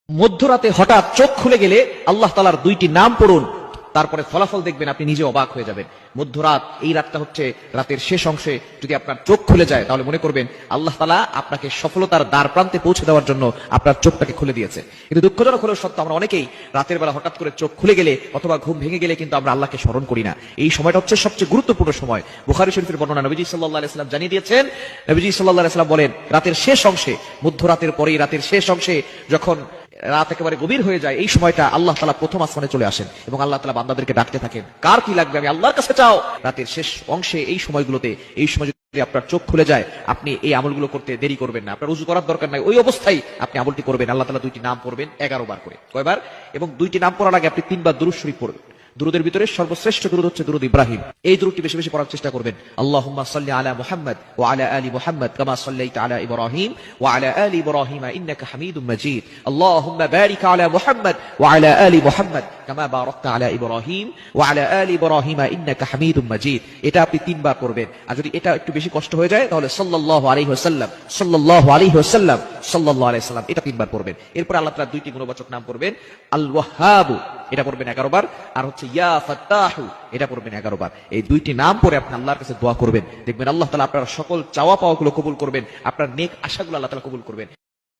মধ্যরাতে হঠাৎ চোখ খুলে গেলে আল্লাহ তাআলার দুইটি নাম পড়ুন, তারপরে ফলাফল দেখবেন আপনি নিজে অবাক হয়ে যাবেন। মধ্যরাত, এই রাতটা হচ্ছে রাতের শেষ অংশে যদি আপনার চোখ খুলে যায় তাহলে মনে করবেন আল্লাহ তাআলা আপনাকে সফলতার দ্বার প্রান্তে পৌঁছে দেওয়ার জন্য আপনার চোখটাকে খুলে দিয়েছে। কিন্তু দুঃখজনক হলেও সত্য, আমরা অনেকেই রাতের বেলা হঠাৎ করে চোখ খুলে গেলে অথবা ঘুম ভেঙে গেলে কিন্তু আমরা আল্লাহকে স্মরণ করি না। এই সময়টা হচ্ছে সবচেয়ে গুরুত্বপূর্ণ সময়। বুখারী শরীফের বর্ণনা, নবীজি সাল্লাল্লাহু আলাইহি ওয়াসাল্লাম জানিয়ে দিয়েছেন, নবীজি সাল্লাল্লাহু আলাইহি ওয়াসাল্লাম বলেন, রাতের শেষ অংশে, মধ্যরাতের পরেই রাতের শেষ অংশে যখন রাত একেবারে গভীর হয়ে যায়, এই সময়টা আল্লাহ তাআলা প্রথম আসমানে চলে আসেন এবং আল্লাহ তাআলা বান্দাদেরকে ডাকতে থাকেন, কার কি লাগবে আমি আল্লাহর কাছে চাও। রাতের শেষ অংশে এই সময়গুলোতে, এই সময় যদি আপনার চোখ খুলে যায়, আপনি এই আমলগুলো করতে দেরি করবেন না। আপনার ওযু করার দরকার নাই, ওই অবস্থায় আপনি আমলটি করবেন। আল্লাহ তাআলা দুইটি নাম পড়বেন 11 বার করে। কয়বার? এবং দুইটি নাম পড়ার আগে আপনি 3 বার দুরূদ শরীফ পড়বেন। দুরুদের ভিতরে সর্বশ্রেষ্ঠ দুরুদ হচ্ছে দুরুদ ইব্রাহিম। এই দুরুদটি বেশি বেশি পড়ার চেষ্টা করবেন। আল্লাহুম্মা সাল্লি আলা মুহাম্মাদ ওয়া আলা আলি মুহাম্মাদ কামা সাল্লাইতা আলা ইব্রাহিম ওয়া আলা আলি ইব্রাহিম ইন্নাকা হামিদুম মাজিদ। আল্লাহুম্মা বারিক আলা মুহাম্মাদ ওয়া আলা আলি মুহাম্মাদ কামা বারাকতা আলা ইব্রাহিম ওয়া আলা আলি ইব্রাহিম ইন্নাকা হামিদুম মাজিদ। এটা আপনি 3 বার করবেন। আর যদি এটা একটু বেশি কষ্ট হয়ে যায় তাহলে সাল্লাল্লাহু আলাইহি ওয়াসাল্লাম, সাল্লাল্লাহু আলাইহি ওয়াসাল্লাম, সাল্লাল্লাহু আলাইহি ওয়াসাল্লাম, এটা 3 বার পড়বেন। এরপর আল্লাহ তাআলার দুইটি গুণবাচক নাম পড়বেন। আল ওয়াহ্হাব, এটা পড়বেন 11 বার, আর হচ্ছে ইয়া ফাত্তাহু, এটা পড়বেন 11 বার। এই দুইটি নাম পড়ে আপনি আল্লাহর কাছে দোয়া করবেন, দেখবেন আল্লাহ তাআলা আপনার সকল চাওয়া পাওয়াগুলো কবুল করবেন, আপনার নেক আশাগুলো আল্লাহ তাআলা কবুল করবেন।